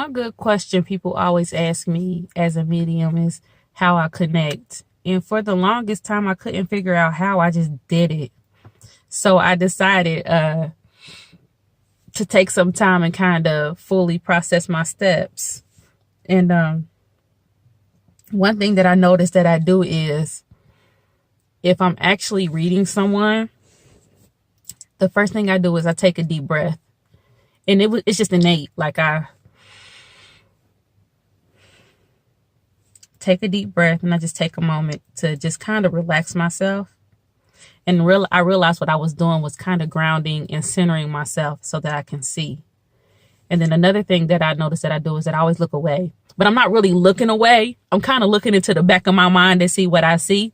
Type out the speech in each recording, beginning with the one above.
one good question people always ask me as a medium is how I connect. And for the longest time, I couldn't figure out how. I just did it. So I decided to take some time and kind of fully process my steps. And one thing that I noticed that I do is if I'm actually reading someone, the first thing I do is I take a deep breath. And it's just innate. Like I take a deep breath and I just take a moment to just kind of relax myself. And I realized what I was doing was kind of grounding and centering myself so that I can see. And then another thing that I noticed that I do is that I always look away. But I'm not really looking away. I'm kind of looking into the back of my mind to see what I see.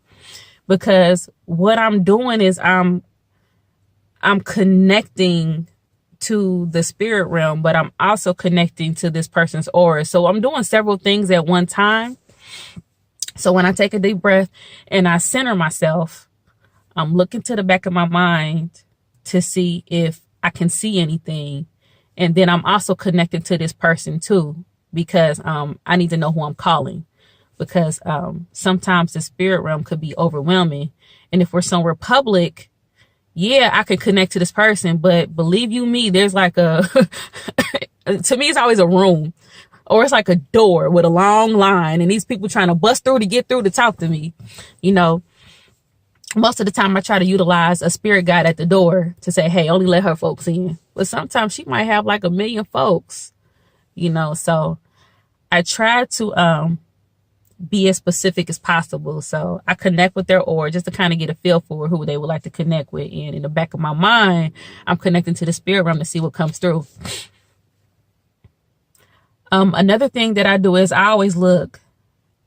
Because what I'm doing is I'm connecting to the spirit realm, but I'm also connecting to this person's aura. So I'm doing several things at one time. So when I take a deep breath and I center myself, I'm looking to the back of my mind to see if I can see anything. And then I'm also connected to this person too, because I need to know who I'm calling. Because sometimes the spirit realm could be overwhelming. And if we're somewhere public, yeah, I could connect to this person, but believe you me, there's like to me, it's always a room or it's like a door with a long line and these people trying to bust through to get through to talk to me. You know, most of the time I try to utilize a spirit guide at the door to say, hey, only let her folks in. But sometimes she might have like 1 million folks, you know, so I try to, be as specific as possible. So I connect with their aura just to kind of get a feel for who they would like to connect with. And in the back of my mind, I'm connecting to the spirit realm to see what comes through. Another thing that I do is I always look.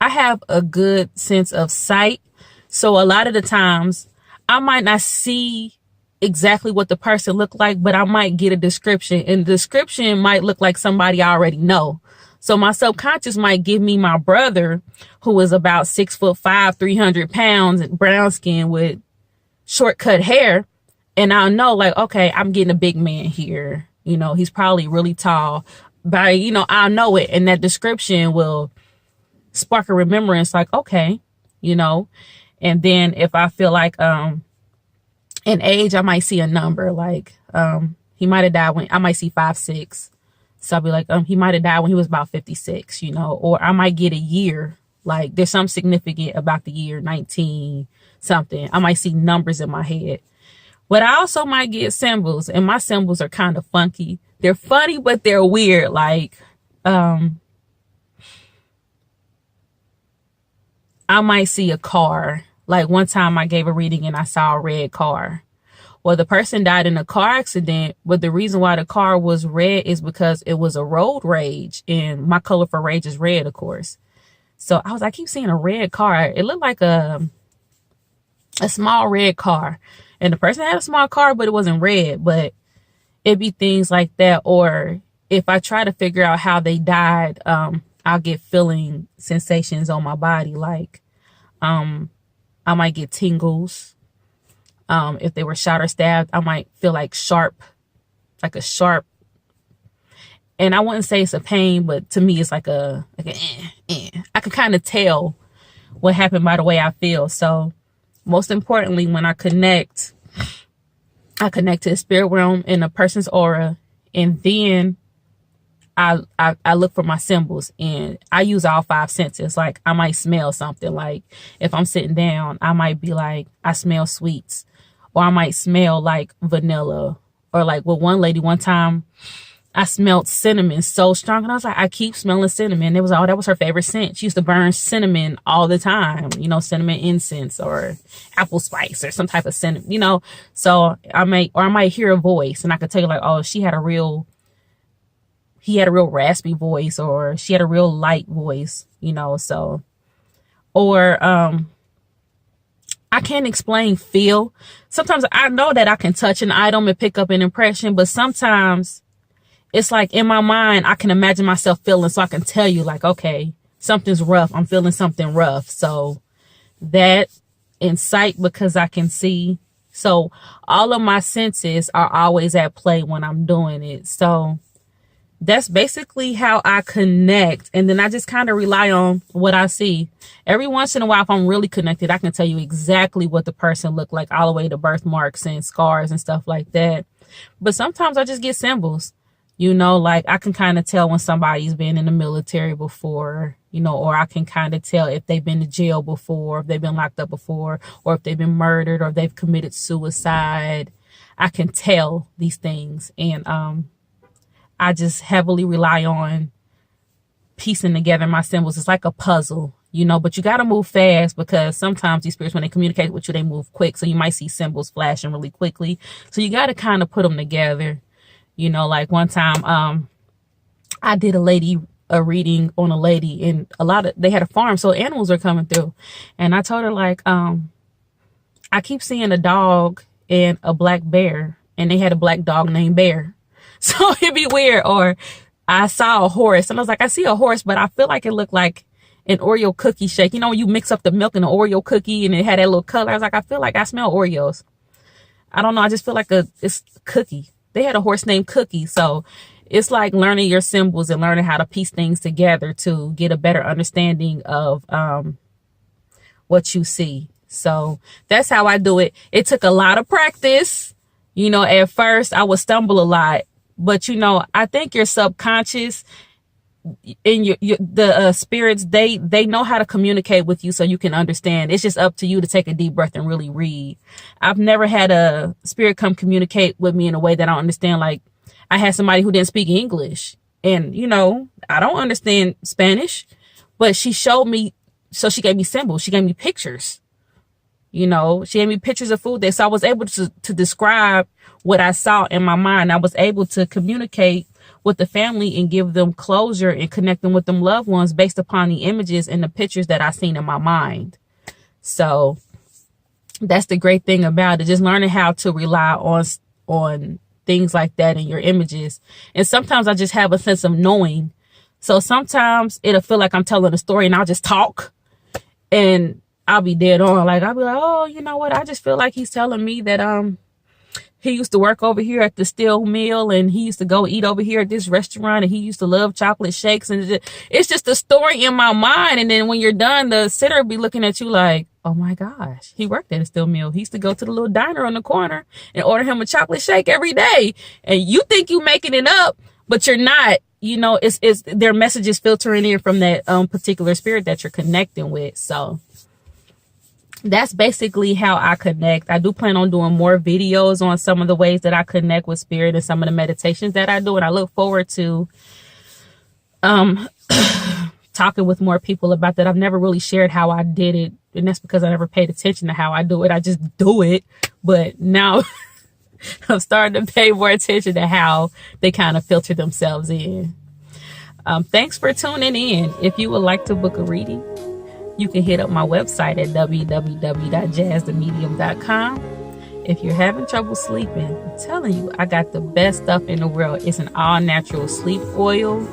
I have a good sense of sight. So a lot of the times I might not see exactly what the person looked like, but I might get a description, and the description might look like somebody I already know. So my subconscious might give me my brother, who is about 6'5", 300 pounds, brown skin with short cut hair. And I'll know like, okay, I'm getting a big man here. You know, he's probably really tall, but you know, I'll know it. And that description will spark a remembrance like, okay, you know, and then if I feel like, in age, I might see a number like, he might've died when I might see 5'6". So I'll be like, he might have died when he was about 56, you know, or I might get a year. Like there's something significant about the year 19 something. I might see numbers in my head, but I also might get symbols, and my symbols are kind of funky. They're funny, but they're weird. Like, I might see a car. Like one time I gave a reading and I saw a red car. Well, the person died in a car accident, but the reason why the car was red is because it was a road rage, and my color for rage is red, of course. So I keep seeing a red car. It looked like a small red car, and the person had a small car, but it wasn't red. But it'd be things like that. Or if I try to figure out how they died, I'll get feeling sensations on my body. Like, I might get tingles. If they were shot or stabbed, I might feel like a sharp, and I wouldn't say it's a pain, but to me, it's like a I could kind of tell what happened by the way I feel. So most importantly, when I connect to the spirit realm in a person's aura, and then I look for my symbols, and I use all 5 senses. Like I might smell something. Like if I'm sitting down, I might be like, I smell sweets. Or I might smell like vanilla. Or like with one lady one time, I smelled cinnamon so strong. And I was like, I keep smelling cinnamon. It was that was her favorite scent. She used to burn cinnamon all the time. You know, cinnamon incense or apple spice or some type of cinnamon, you know. So I might hear a voice, and I could tell you like, oh, he had a real raspy voice, or she had a real light voice, you know. So, or, I can't explain feel. Sometimes I know that I can touch an item and pick up an impression, but sometimes it's like in my mind, I can imagine myself feeling, so I can tell you like, okay, something's rough. I'm feeling something rough. So that insight, because I can see. So all of my senses are always at play when I'm doing it. So that's basically how I connect. And then I just kind of rely on what I see. Every once in a while, if I'm really connected, I can tell you exactly what the person looked like, all the way to birthmarks and scars and stuff like that. But sometimes I just get symbols, like I can kind of tell when somebody's been in the military before, or I can kind of tell if they've been to jail before, if they've been locked up before, or if they've been murdered, or if they've committed suicide. I can tell these things. And I just heavily rely on piecing together my symbols. It's like a puzzle, but you got to move fast, because sometimes these spirits, when they communicate with you, they move quick. So you might see symbols flashing really quickly. So you got to kind of put them together. Like one time, I did a reading on a lady, and they had a farm. So animals are coming through. And I told her, like, I keep seeing a dog and a black bear, and they had a black dog named Bear. So it'd be weird. Or I saw a horse, and I was like, I see a horse, but I feel like it looked like an Oreo cookie shake. When you mix up the milk and the Oreo cookie and it had that little color. I was like, I feel like I smell Oreos. I don't know. I just feel like it's cookie. They had a horse named Cookie. So it's like learning your symbols and learning how to piece things together to get a better understanding of what you see. So that's how I do it. It took a lot of practice. At first I would stumble a lot, but I think your subconscious and the spirits, they know how to communicate with you so you can understand. It's just up to you to take a deep breath and really read. I've never had a spirit come communicate with me in a way that I don't understand. Like, I had somebody who didn't speak English, and I don't understand Spanish, but she showed me. So she gave me symbols. She gave me pictures. She gave me pictures of food there. So I was able to describe what I saw in my mind. I was able to communicate with the family and give them closure and connect them with them loved ones based upon the images and the pictures that I seen in my mind. So that's the great thing about it. Just learning how to rely on things like that in your images. And sometimes I just have a sense of knowing. So sometimes it'll feel like I'm telling a story and I'll just talk, and I'll be dead on. Like, I'll be like, oh, you know what? I just feel like he's telling me that, he used to work over here at the Steel Mill, and he used to go eat over here at this restaurant, and he used to love chocolate shakes. And it's just a story in my mind. And then when you're done, the sitter will be looking at you like, oh my gosh, he worked at a Steel Mill. He used to go to the little diner on the corner and order him a chocolate shake every day. And you think you making it up, but you're not. It's their messages filtering in from that particular spirit that you're connecting with. So that's basically how I connect. I do plan on doing more videos on some of the ways that I connect with spirit and some of the meditations that I do. And I look forward to talking with more people about that. I've never really shared how I did it. And that's because I never paid attention to how I do it. I just do it. But now I'm starting to pay more attention to how they kind of filter themselves in. Thanks for tuning in. If you would like to book a reading, you can hit up my website at www.jazzthemedium.com. If you're having trouble sleeping, I'm telling you, I got the best stuff in the world. It's an all natural sleep oil.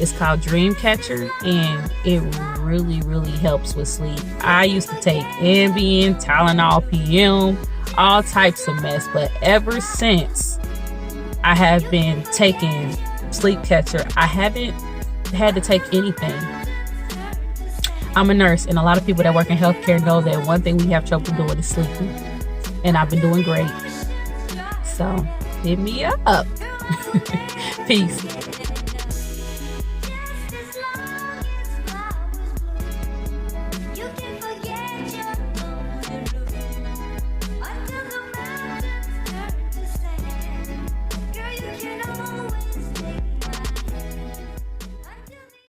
It's called Dream Catcher, and it really, really helps with sleep. I used to take Ambien, Tylenol, PM, all types of mess, but ever since I have been taking Sleep Catcher, I haven't had to take anything. I'm a nurse, and a lot of people that work in healthcare know that one thing we have trouble doing is sleeping. And I've been doing great. So hit me up. Peace.